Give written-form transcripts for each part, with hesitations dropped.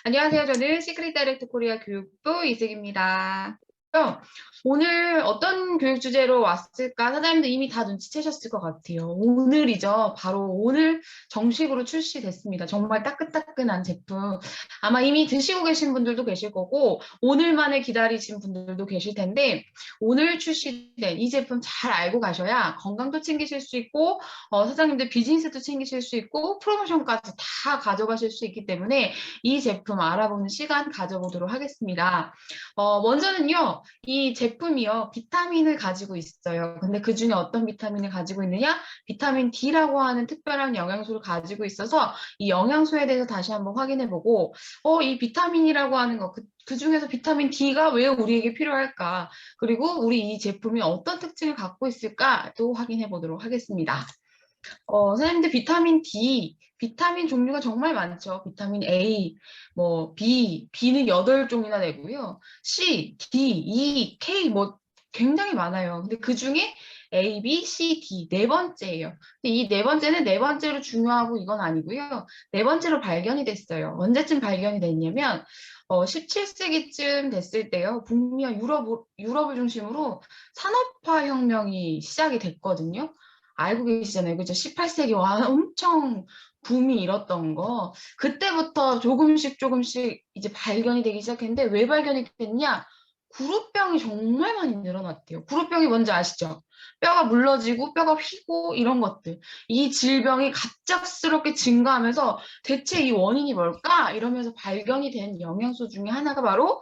안녕하세요. 저는 시크릿 다이렉트 코리아 교육부 이슬기입니다. 오늘 어떤 교육 주제로 왔을까? 사장님도 이미 다 눈치채셨을 것 같아요. 오늘이죠. 바로 오늘 정식으로 출시됐습니다. 정말 따끈따끈한 제품. 아마 이미 드시고 계신 분들도 계실 거고, 오늘만을 기다리신 분들도 계실 텐데, 오늘 출시된 이 제품 잘 알고 가셔야 건강도 챙기실 수 있고, 사장님들 비즈니스도 챙기실 수 있고, 프로모션까지 다 가져가실 수 있기 때문에 이 제품 알아보는 시간 가져보도록 하겠습니다. 먼저는요, 이 제품이요, 비타민을 가지고 있어요. 근데 그 중에 어떤 비타민을 가지고 있느냐? 비타민 D라고 하는 특별한 영양소를 가지고 있어서 이 영양소에 대해서 다시 한번 확인해보고, 이 비타민이라고 하는 거, 그 중에서 비타민 D가 왜 우리에게 필요할까? 그리고 우리 이 제품이 어떤 특징을 갖고 있을까도 확인해 보도록 하겠습니다. 선생님들 비타민 D, 비타민 종류가 정말 많죠. 비타민 A, 뭐 B, B는 8종이나 되고요. C, D, E, K 뭐 굉장히 많아요. 근데 그 중에 A, B, C, D 네 번째예요. 근데 이 네 번째는 네 번째로 중요하고 이건 아니고요. 네 번째로 발견이 됐어요. 언제쯤 발견이 됐냐면 17세기쯤 됐을 때요. 북미와 유럽을 중심으로 산업화 혁명이 시작이 됐거든요. 알고 계시잖아요. 그죠? 18세기 와 엄청 붐이 일었던 거. 그때부터 조금씩 이제 발견이 되기 시작했는데 왜 발견이 됐냐? 구루병이 정말 많이 늘어났대요. 구루병이 뭔지 아시죠? 뼈가 물러지고 뼈가 휘고 이런 것들. 이 질병이 갑작스럽게 증가하면서 대체 이 원인이 뭘까? 이러면서 발견이 된 영양소 중에 하나가 바로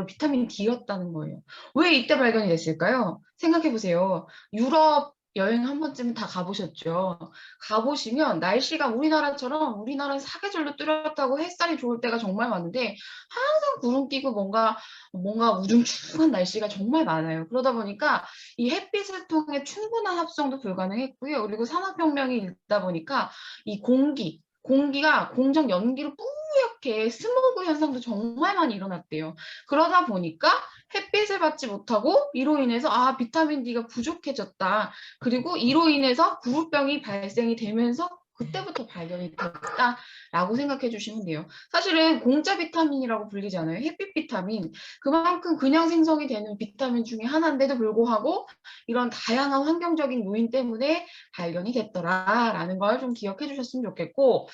비타민 D였다는 거예요. 왜 이때 발견이 됐을까요? 생각해 보세요. 유럽 여행 한 번쯤은 다 가보셨죠? 가보시면 날씨가 우리나라는 사계절로 뚜렷하고 햇살이 좋을 때가 정말 많은데 항상 구름 끼고 뭔가 우중충한 날씨가 정말 많아요. 그러다 보니까 이 햇빛을 통해 충분한 합성도 불가능했고요. 그리고 산업혁명이 일다 보니까 이 공기가 공정 연기로 뿌옇게 스모그 현상도 정말 많이 일어났대요. 그러다 보니까 햇빛을 받지 못하고 이로 인해서 비타민 D가 부족해졌다. 그리고 이로 인해서 구루병이 발생이 되면서 그때부터 발견이 됐다라고 생각해 주시면 돼요. 사실은 공짜 비타민이라고 불리잖아요. 햇빛 비타민. 그만큼 그냥 생성이 되는 비타민 중에 하나인데도 불구하고 이런 다양한 환경적인 요인 때문에 발견이 됐더라라는 걸 좀 기억해 주셨으면 좋겠고,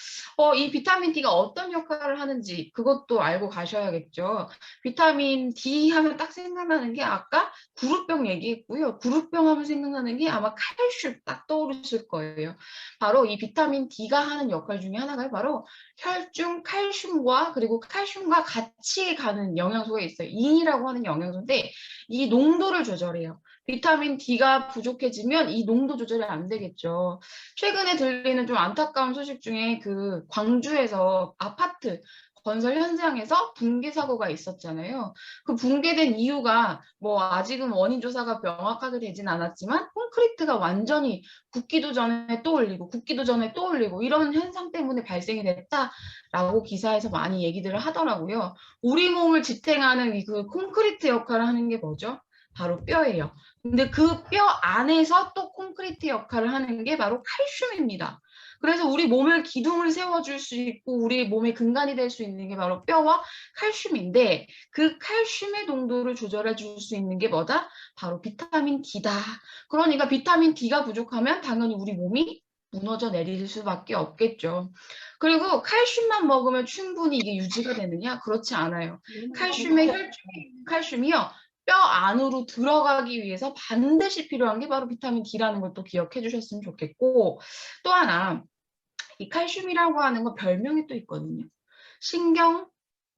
이 비타민 D가 어떤 역할을 하는지 그것도 알고 가셔야겠죠. 비타민 D 하면 딱 생각나는 게 아까 구루병 얘기했고요. 구루병 하면 생각나는 게 아마 칼슘 딱 떠오르실 거예요. 바로 이 비타민 D가 하는 역할 중에 하나가 바로 혈중 칼슘과 그리고 칼슘과 같이 가는 영양소가 있어요. 인이라고 하는 영양소인데 이 농도를 조절해요. 비타민 D가 부족해지면 이 농도 조절이 안 되겠죠. 최근에 들리는 좀 안타까운 소식 중에 그 광주에서 아파트 건설 현장에서 붕괴 사고가 있었잖아요. 그 붕괴된 이유가 뭐 아직은 원인 조사가 명확하게 되진 않았지만 콘크리트가 완전히 굳기도 전에 또 올리고 이런 현상 때문에 발생이 됐다라고 기사에서 많이 얘기들을 하더라고요. 우리 몸을 지탱하는 그 콘크리트 역할을 하는 게 뭐죠? 바로 뼈예요. 근데 그 뼈 안에서 또 콘크리트 역할을 하는 게 바로 칼슘입니다. 그래서 우리 몸을 기둥을 세워줄 수 있고 우리 몸의 근간이 될 수 있는 게 바로 뼈와 칼슘인데 그 칼슘의 농도를 조절해 줄 수 있는 게 뭐다? 바로 비타민 D다. 그러니까 비타민 D가 부족하면 당연히 우리 몸이 무너져 내릴 수밖에 없겠죠. 그리고 칼슘만 먹으면 충분히 이게 유지가 되느냐? 그렇지 않아요. 칼슘의 혈중에 칼슘이요. 뼈 안으로 들어가기 위해서 반드시 필요한 게 바로 비타민 D라는 걸 또 기억해 주셨으면 좋겠고, 또 하나 이 칼슘이라고 하는 건 별명이 또 있거든요. 신경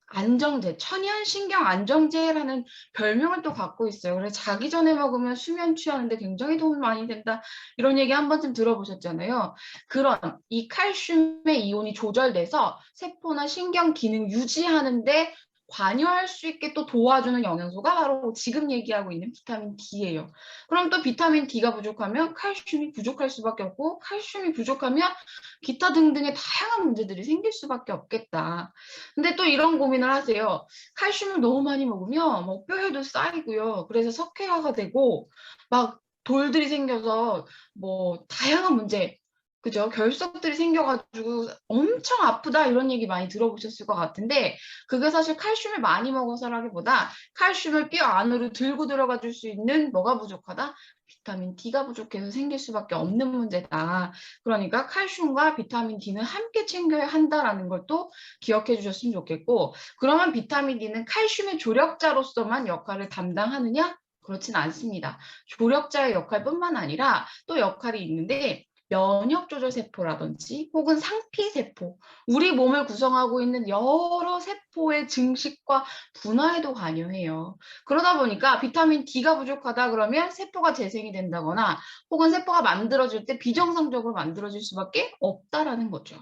안정제, 천연 신경 안정제라는 별명을 또 갖고 있어요. 그래서 자기 전에 먹으면 수면 취하는데 굉장히 도움이 많이 된다. 이런 얘기 한 번쯤 들어보셨잖아요. 그런 이 칼슘의 이온이 조절돼서 세포나 신경 기능 유지하는데 관여할 수 있게 또 도와주는 영양소가 바로 지금 얘기하고 있는 비타민 D예요. 그럼 또 비타민 D가 부족하면 칼슘이 부족할 수밖에 없고 칼슘이 부족하면 기타 등등의 다양한 문제들이 생길 수밖에 없겠다. 근데 또 이런 고민을 하세요. 칼슘을 너무 많이 먹으면 뭐 뼈에도 쌓이고요. 그래서 석회화가 되고 막 돌들이 생겨서 뭐 다양한 문제 그죠? 결석들이 생겨가지고 엄청 아프다 이런 얘기 많이 들어보셨을 것 같은데 그게 사실 칼슘을 많이 먹어서라기보다 칼슘을 뼈 안으로 들고 들어가 줄 수 있는 뭐가 부족하다? 비타민 D가 부족해서 생길 수밖에 없는 문제다. 그러니까 칼슘과 비타민 D는 함께 챙겨야 한다라는 걸 또 기억해 주셨으면 좋겠고 그러면 비타민 D는 칼슘의 조력자로서만 역할을 담당하느냐? 그렇진 않습니다. 조력자의 역할뿐만 아니라 또 역할이 있는데 면역 조절 세포라든지 혹은 상피 세포, 우리 몸을 구성하고 있는 여러 세포의 증식과 분화에도 관여해요. 그러다 보니까 비타민 D가 부족하다 그러면 세포가 재생이 된다거나 혹은 세포가 만들어질 때 비정상적으로 만들어질 수밖에 없다라는 거죠.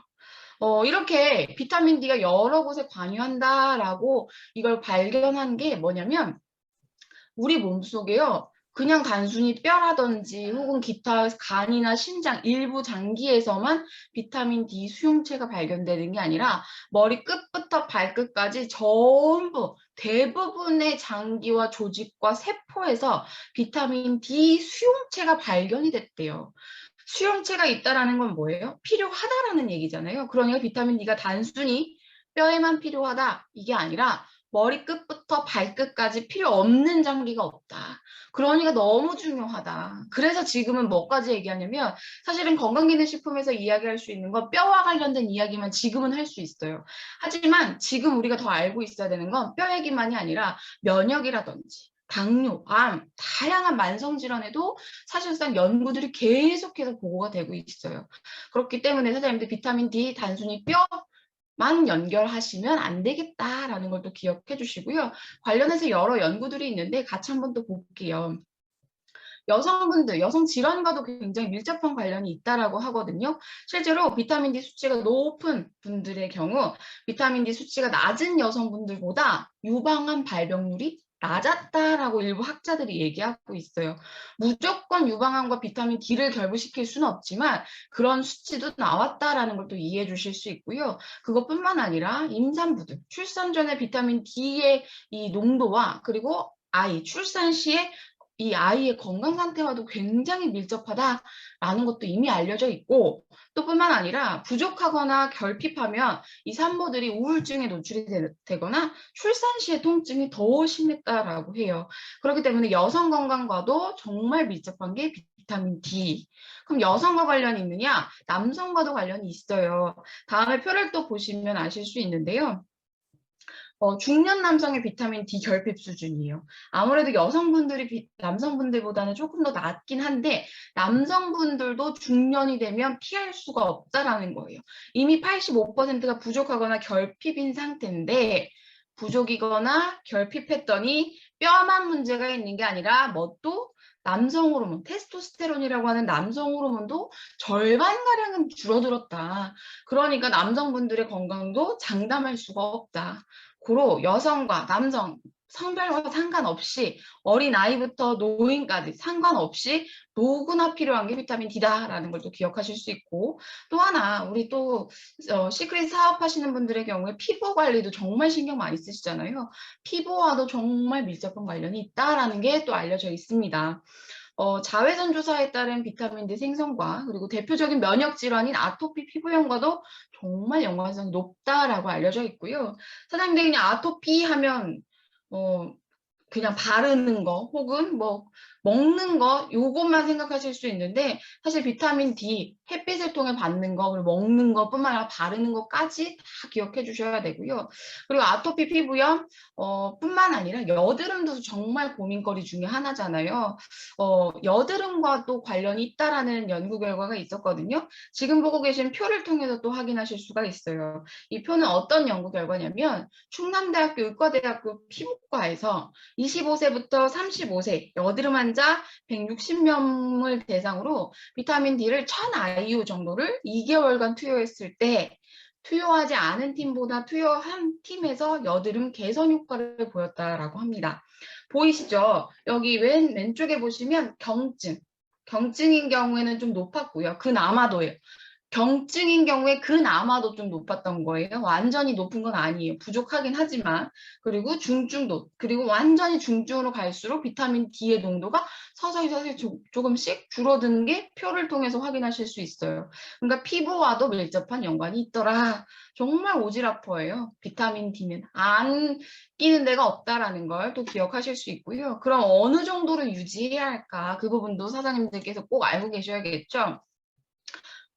이렇게 비타민 D가 여러 곳에 관여한다라고 이걸 발견한 게 뭐냐면 우리 몸속에요. 그냥 단순히 뼈라든지 혹은 기타 간이나 심장 일부 장기에서만 비타민 D 수용체가 발견되는 게 아니라 머리 끝부터 발끝까지 전부 대부분의 장기와 조직과 세포에서 비타민 D 수용체가 발견이 됐대요. 수용체가 있다라는 건 뭐예요? 필요하다라는 얘기잖아요. 그러니까 비타민 D가 단순히 뼈에만 필요하다 이게 아니라 머리끝부터 발끝까지 필요 없는 장기가 없다. 그러니까 너무 중요하다. 그래서 지금은 뭐까지 얘기하냐면 사실은 건강기능식품에서 이야기할 수 있는 건 뼈와 관련된 이야기만 지금은 할 수 있어요. 하지만 지금 우리가 더 알고 있어야 되는 건 뼈 얘기만이 아니라 면역이라든지 당뇨, 암, 다양한 만성질환에도 사실상 연구들이 계속해서 보고가 되고 있어요. 그렇기 때문에 선생님들 비타민 D 단순히 뼈만 연결하시면 안 되겠다라는 걸 또 기억해 주시고요. 관련해서 여러 연구들이 있는데 같이 한번 또 볼게요. 여성분들, 여성 질환과도 굉장히 밀접한 관련이 있다라고 하거든요. 실제로 비타민 D 수치가 높은 분들의 경우 비타민 D 수치가 낮은 여성분들보다 유방암 발병률이 낮았다라고 일부 학자들이 얘기하고 있어요. 무조건 유방암과 비타민 D를 결부시킬 수는 없지만 그런 수치도 나왔다라는 걸 또 이해해 주실 수 있고요. 그것뿐만 아니라 임산부들, 출산 전에 비타민 D의 이 농도와 그리고 아이 출산 시에 이 아이의 건강 상태와도 굉장히 밀접하다라는 것도 이미 알려져 있고 또 뿐만 아니라 부족하거나 결핍하면 이 산모들이 우울증에 노출이 되거나 출산 시의 통증이 더 심했다라고 해요. 그렇기 때문에 여성 건강과도 정말 밀접한 게 비타민 D. 그럼 여성과 관련이 있느냐? 남성과도 관련이 있어요. 다음에 표를 또 보시면 아실 수 있는데요. 중년 남성의 비타민 D 결핍 수준이에요. 아무래도 여성분들이 남성분들보다는 조금 더 낮긴 한데 남성분들도 중년이 되면 피할 수가 없다라는 거예요. 이미 85%가 부족하거나 결핍인 상태인데 부족이거나 결핍했더니 뼈만 문제가 있는 게 아니라 뭣도 남성 호르몬, 테스토스테론이라고 하는 남성 호르몬도 절반가량은 줄어들었다. 그러니까 남성분들의 건강도 장담할 수가 없다. 고로 여성과 남성 성별과 상관없이 어린아이부터 노인까지 상관없이 누구나 필요한 게 비타민 D다라는 걸 또 기억하실 수 있고 또 하나 우리 또 시크릿 사업하시는 분들의 경우에 피부 관리도 정말 신경 많이 쓰시잖아요. 피부와도 정말 밀접한 관련이 있다라는 게 또 알려져 있습니다. 자외선 조사에 따른 비타민 D 생성과 그리고 대표적인 면역 질환인 아토피 피부염과도 정말 연관성이 높다라고 알려져 있고요. 사장님들 그냥 아토피 하면 어, 그냥 바르는 거 혹은 뭐 먹는 거 요것만 생각하실 수 있는데 사실 비타민 D 햇빛을 통해 받는 거 그리고 먹는 것뿐만 아니라 바르는 것까지 다 기억해 주셔야 되고요. 그리고 아토피 피부염 뿐만 아니라 여드름도 정말 고민거리 중에 하나잖아요. 여드름과도 관련이 있다라는 연구 결과가 있었거든요. 지금 보고 계신 표를 통해서 또 확인하실 수가 있어요. 이 표는 어떤 연구 결과냐면 충남대학교 의과대학교 피부과에서 25세부터 35세 여드름 환자 160명을 대상으로 비타민 D를 1000IU 정도를 2개월간 투여했을 때 투여하지 않은 팀보다 투여한 팀에서 여드름 개선 효과를 보였다라고 합니다. 보이시죠? 여기 왼쪽에 보시면 경증. 경증인 경우에는 좀 높았고요. 그나마도예요. 경증인 경우에 그나마도 좀 높았던 거예요. 완전히 높은 건 아니에요. 부족하긴 하지만. 그리고 중증도, 그리고 완전히 중증으로 갈수록 비타민 D의 농도가 서서히 조금씩 줄어드는 게 표를 통해서 확인하실 수 있어요. 그러니까 피부와도 밀접한 연관이 있더라. 정말 오지랖퍼예요. 비타민 D는 안 끼는 데가 없다라는 걸 또 기억하실 수 있고요. 그럼 어느 정도로 유지해야 할까? 그 부분도 사장님들께서 꼭 알고 계셔야겠죠?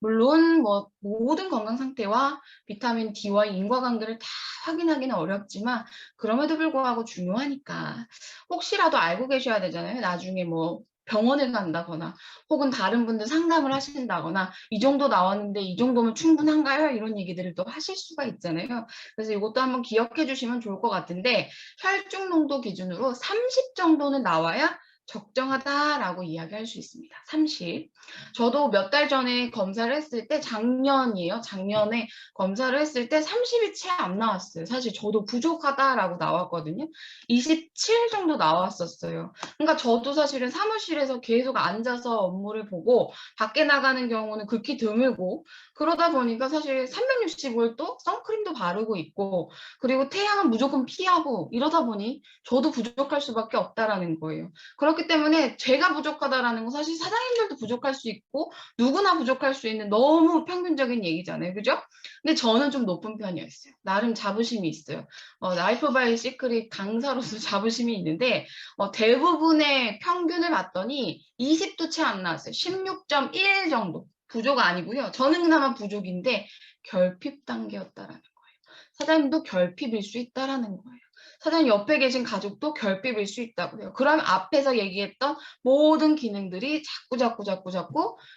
물론 뭐 모든 건강 상태와 비타민 D와의 인과관계를 다 확인하기는 어렵지만 그럼에도 불구하고 중요하니까 혹시라도 알고 계셔야 되잖아요. 나중에 뭐 병원에 간다거나 혹은 다른 분들 상담을 하신다거나 이 정도 나왔는데 이 정도면 충분한가요? 이런 얘기들을 또 하실 수가 있잖아요. 그래서 이것도 한번 기억해 주시면 좋을 것 같은데 혈중 농도 기준으로 30 정도는 나와야 적정하다라고 이야기할 수 있습니다. 30. 저도 몇 달 전에 검사를 했을 때 작년이에요. 작년에 검사를 했을 때 30이 채 안 나왔어요. 사실 저도 부족하다라고 나왔거든요. 27 정도 나왔었어요. 그러니까 저도 사실은 사무실에서 계속 앉아서 업무를 보고 밖에 나가는 경우는 극히 드물고 그러다 보니까 사실 365일 또 선크림도 바르고 있고 그리고 태양은 무조건 피하고 이러다 보니 저도 부족할 수밖에 없다라는 거예요. 그렇기 때문에 제가 부족하다라는 건 사실 사장님들도 부족할 수 있고 누구나 부족할 수 있는 너무 평균적인 얘기잖아요. 그죠? 근데 저는 좀 높은 편이었어요. 나름 자부심이 있어요. 라이프 바이 시크릿 강사로서 자부심이 있는데 대부분의 평균을 봤더니 20도 채 안 나왔어요. 16.1 정도. 부족 아니고요. 저는 그나마 부족인데 결핍 단계였다라는 거예요. 사장님도 결핍일 수 있다라는 거예요. 사장님 옆에 계신 가족도 결핍일 수 있다고요. 그럼 앞에서 얘기했던 모든 기능들이 자꾸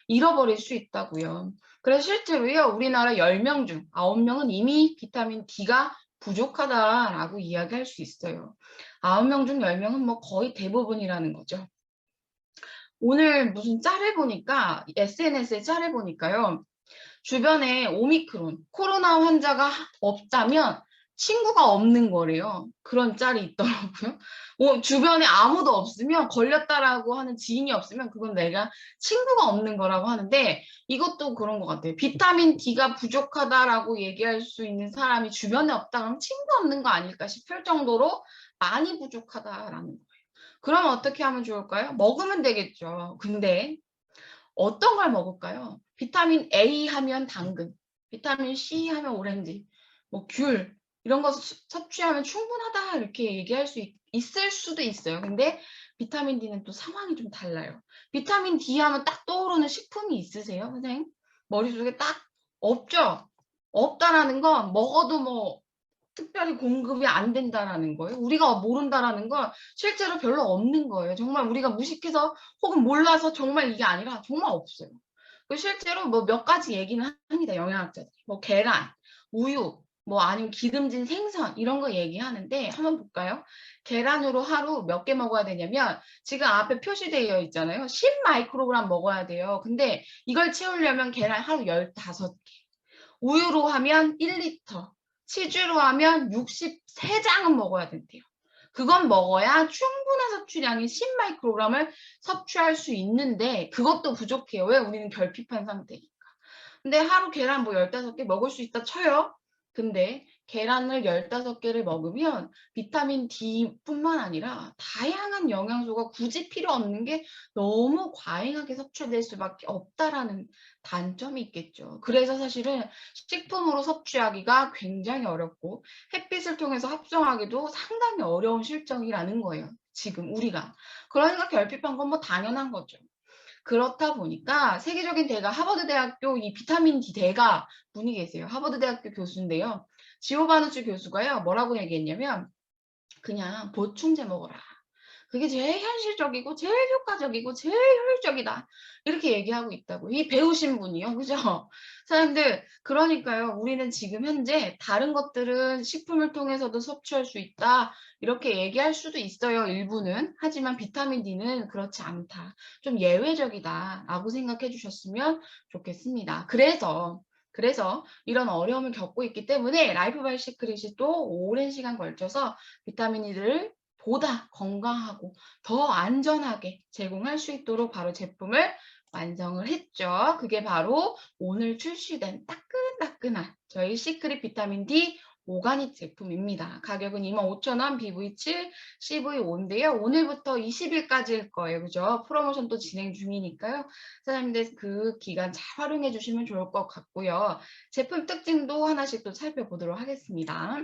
잃어버릴 수 있다고요. 그래서 실제로요, 우리나라 10명 중 9명은 이미 비타민 D가 부족하다라고 이야기할 수 있어요. 9명 중 10명은 뭐 거의 대부분이라는 거죠. 오늘 무슨 짤을 보니까, SNS에 짤을 보니까요, 주변에 오미크론, 코로나 환자가 없다면 친구가 없는 거래요. 그런 짤이 있더라고요. 주변에 아무도 없으면 걸렸다라고 하는 지인이 없으면 그건 내가 친구가 없는 거라고 하는데 이것도 그런 것 같아요. 비타민 D가 부족하다라고 얘기할 수 있는 사람이 주변에 없다 그러면 친구 없는 거 아닐까 싶을 정도로 많이 부족하다라는 거예요. 그럼 어떻게 하면 좋을까요? 먹으면 되겠죠. 근데 어떤 걸 먹을까요? 비타민 A 하면 당근, 비타민 C 하면 오렌지, 뭐 귤 이런 거 섭취하면 충분하다 이렇게 얘기할 수 있을 수도 있어요. 근데 비타민 D는 또 상황이 좀 달라요. 비타민 D 하면 딱 떠오르는 식품이 있으세요, 선생님? 머릿속에 딱 없죠? 없다라는 건 먹어도 뭐 특별히 공급이 안 된다라는 거예요. 우리가 모른다라는 건 실제로 별로 없는 거예요. 정말 우리가 무식해서 혹은 몰라서 정말 이게 아니라 정말 없어요. 실제로 뭐 몇 가지 얘기는 합니다. 영양학자들이. 뭐 계란, 우유, 뭐 아니면 기름진 생선 이런 거 얘기하는데 한번 볼까요? 계란으로 하루 몇 개 먹어야 되냐면 지금 앞에 표시되어 있잖아요. 10 마이크로그램 먹어야 돼요. 근데 이걸 채우려면 계란 하루 15개. 우유로 하면 1리터, 치즈로 하면 63장은 먹어야 된대요. 그건 먹어야 충분한 섭취량인 10 마이크로그램을 섭취할 수 있는데 그것도 부족해요. 왜? 우리는 결핍한 상태니까. 근데 하루 계란 뭐 15개 먹을 수 있다 쳐요. 근데 계란을 15개를 먹으면 비타민 D뿐만 아니라 다양한 영양소가 굳이 필요 없는 게 너무 과잉하게 섭취될 수밖에 없다라는 단점이 있겠죠. 그래서 사실은 식품으로 섭취하기가 굉장히 어렵고 햇빛을 통해서 합성하기도 상당히 어려운 실정이라는 거예요. 지금 우리가. 그러니까 결핍한 건 뭐 당연한 거죠. 그렇다 보니까 세계적인 대가 하버드 대학교 이 비타민 D 대가 분이 계세요. 하버드 대학교 교수인데요. 지오바누츠 교수가요. 뭐라고 얘기했냐면 그냥 보충제 먹어라. 그게 제일 현실적이고 제일 효과적이고 제일 효율적이다. 이렇게 얘기하고 있다고. 이 배우신 분이요. 그죠? 사람들 그러니까요. 우리는 지금 현재 다른 것들은 식품을 통해서도 섭취할 수 있다. 이렇게 얘기할 수도 있어요. 일부는. 하지만 비타민 D는 그렇지 않다. 좀 예외적이다. 라고 생각해 주셨으면 좋겠습니다. 그래서 이런 어려움을 겪고 있기 때문에 라이프 바이 시크릿이 또 오랜 시간 걸쳐서 비타민 D를 보다 건강하고 더 안전하게 제공할 수 있도록 바로 제품을 완성을 했죠. 그게 바로 오늘 출시된 따끈따끈한 저희 시크릿 비타민 D 오가닉 제품입니다. 가격은 25,000원, BV7, CV5인데요. 오늘부터 20일까지일 거예요. 그죠? 프로모션도 진행 중이니까요. 사장님들 그 기간 잘 활용해 주시면 좋을 것 같고요. 제품 특징도 하나씩 또 살펴보도록 하겠습니다.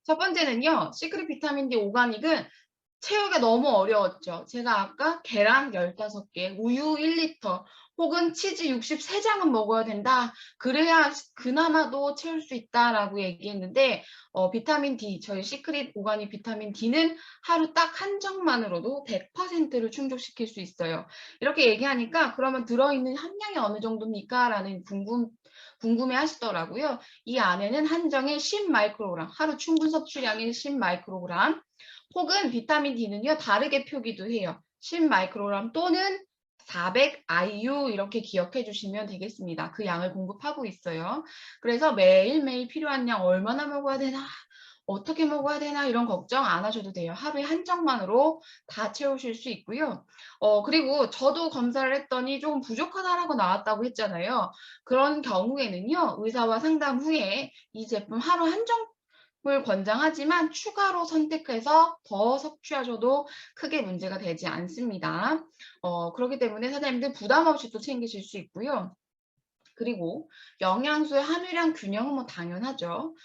첫 번째는요. 시크릿 비타민 D 오가닉은 채우기가 너무 어려웠죠. 제가 아까 계란 15개, 우유 1리터, 혹은 치즈 63장은 먹어야 된다. 그래야 그나마도 채울 수 있다라고 얘기했는데 비타민 D, 저희 시크릿 오가닉 비타민 D는 하루 딱 한 정만으로도 100%를 충족시킬 수 있어요. 이렇게 얘기하니까 그러면 들어있는 함량이 어느 정도입니까? 라는 궁금해 하시더라고요. 이 안에는 한정에 10마이크로그램, 하루 충분 섭취량인 10마이크로그램, 혹은 비타민 D는요, 다르게 표기도 해요. 10마이크로그램 또는 400 IU 이렇게 기억해 주시면 되겠습니다. 그 양을 공급하고 있어요. 그래서 매일매일 필요한 양 얼마나 먹어야 되나, 어떻게 먹어야 되나 이런 걱정 안 하셔도 돼요. 하루에 한 정만으로 다 채우실 수 있고요. 그리고 저도 검사를 했더니 조금 부족하다라고 나왔다고 했잖아요. 그런 경우에는요, 의사와 상담 후에 이 제품 하루 한 정을 권장하지만 추가로 선택해서 더 섭취하셔도 크게 문제가 되지 않습니다. 그렇기 때문에 사장님들 부담 없이 또 챙기실 수 있고요. 그리고 영양소의 함유량 균형은 뭐 당연하죠.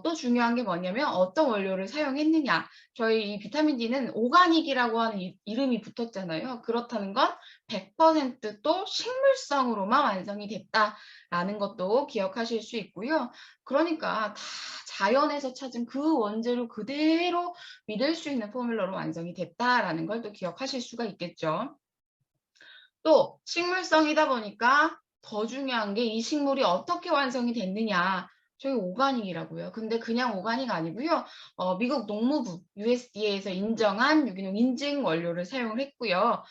또 중요한 게 뭐냐면 어떤 원료를 사용했느냐. 저희 이 비타민 D는 오가닉이라고 하는 이름이 붙었잖아요. 그렇다는 건 100%또 식물성으로만 완성이 됐다라는 것도 기억하실 수 있고요. 그러니까 다 자연에서 찾은 그 원재료 그대로 믿을 수 있는 포뮬러로 완성이 됐다라는 걸 또 기억하실 수가 있겠죠. 또 식물성이다 보니까 더 중요한 게 이 식물이 어떻게 완성이 됐느냐. 저희 오가닉이라고요. 근데 그냥 오가닉 아니고요. 미국 농무부 USDA에서 인정한 유기농 인증 원료를 사용을 했고요.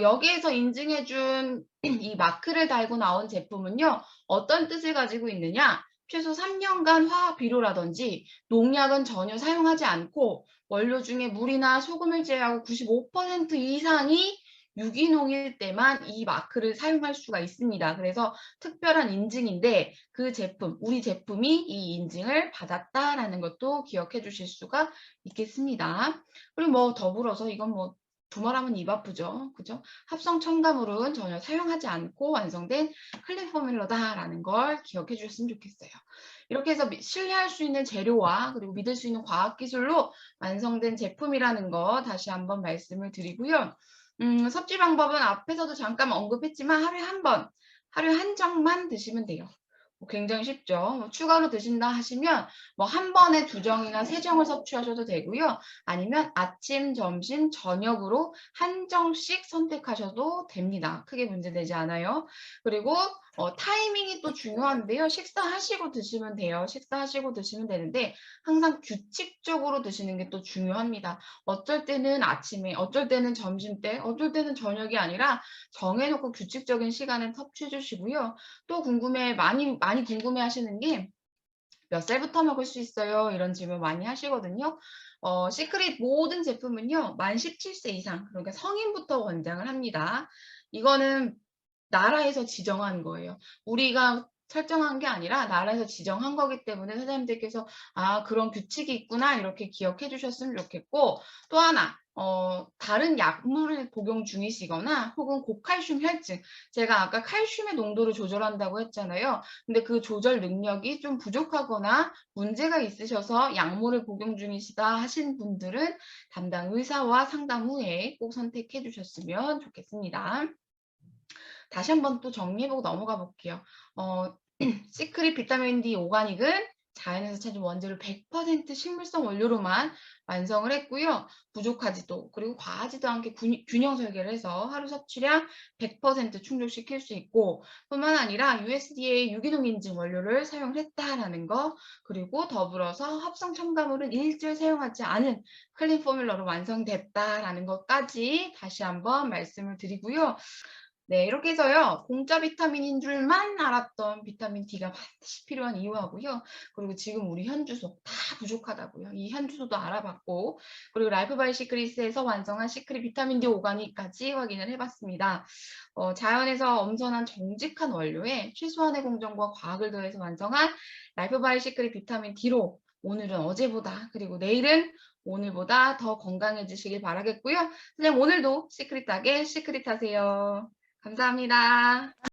여기에서 인증해준 이 마크를 달고 나온 제품은요. 어떤 뜻을 가지고 있느냐. 최소 3년간 화학 비료라든지 농약은 전혀 사용하지 않고 원료 중에 물이나 소금을 제외하고 95% 이상이 유기농일 때만 이 마크를 사용할 수가 있습니다. 그래서 특별한 인증인데 그 제품, 우리 제품이 이 인증을 받았다라는 것도 기억해 주실 수가 있겠습니다. 그리고 뭐 더불어서 이건 뭐 두말하면 입 아프죠. 그죠? 합성 첨가물은 전혀 사용하지 않고 완성된 클린 포뮬러다라는 걸 기억해 주셨으면 좋겠어요. 이렇게 해서 신뢰할 수 있는 재료와 그리고 믿을 수 있는 과학 기술로 완성된 제품이라는 거 다시 한번 말씀을 드리고요. 섭취 방법은 앞에서도 잠깐 언급했지만 하루에 한 번, 하루에 한 정만 드시면 돼요. 굉장히 쉽죠. 추가로 드신다 하시면 뭐 한 번에 2정이나 3정을 섭취하셔도 되고요. 아니면 아침, 점심, 저녁으로 한 정씩 선택하셔도 됩니다. 크게 문제되지 않아요. 그리고 타이밍이 또 중요한데요. 식사하시고 드시면 돼요. 식사하시고 드시면 되는데 항상 규칙적으로 드시는 게 또 중요합니다. 어쩔 때는 아침에, 어쩔 때는 점심때, 어쩔 때는 저녁이 아니라 정해놓고 규칙적인 시간에 섭취해 주시고요. 또 많이 궁금해 하시는 게 몇 살부터 먹을 수 있어요? 이런 질문 많이 하시거든요. 시크릿 모든 제품은요, 만 17세 이상, 그러니까 성인부터 권장을 합니다. 이거는 나라에서 지정한 거예요. 우리가 설정한 게 아니라 나라에서 지정한 거기 때문에 사장님들께서 그런 규칙이 있구나 이렇게 기억해 주셨으면 좋겠고 또 하나 다른 약물을 복용 중이시거나 혹은 고칼슘 혈증 제가 아까 칼슘의 농도를 조절한다고 했잖아요. 근데 그 조절 능력이 좀 부족하거나 문제가 있으셔서 약물을 복용 중이시다 하신 분들은 담당 의사와 상담 후에 꼭 선택해 주셨으면 좋겠습니다. 다시 한번 또 정리해보고 넘어가 볼게요. 시크릿 비타민 D 오가닉은 자연에서 찾은 원재료 100% 식물성 원료로만 완성을 했고요. 부족하지도 그리고 과하지도 않게 균형 설계를 해서 하루 섭취량 100% 충족시킬 수 있고 뿐만 아니라 USDA 유기농 인증 원료를 사용을 했다라는 거 그리고 더불어서 합성 첨가물은 일절 사용하지 않은 클린 포뮬러로 완성됐다라는 것까지 다시 한번 말씀을 드리고요. 네, 이렇게 해서요, 공짜 비타민인 줄만 알았던 비타민 D가 반드시 필요한 이유하고요. 그리고 지금 우리 현주소 다 부족하다고요. 이 현주소도 알아봤고, 그리고 라이프바이 시크릿에서 완성한 시크릿 비타민 D 오가닉까지 확인을 해봤습니다. 자연에서 엄선한 정직한 원료에 최소한의 공정과 과학을 더해서 완성한 라이프바이 시크릿 비타민 D로 오늘은 어제보다, 그리고 내일은 오늘보다 더 건강해지시길 바라겠고요. 선생님, 오늘도 시크릿하게 시크릿하세요. 감사합니다.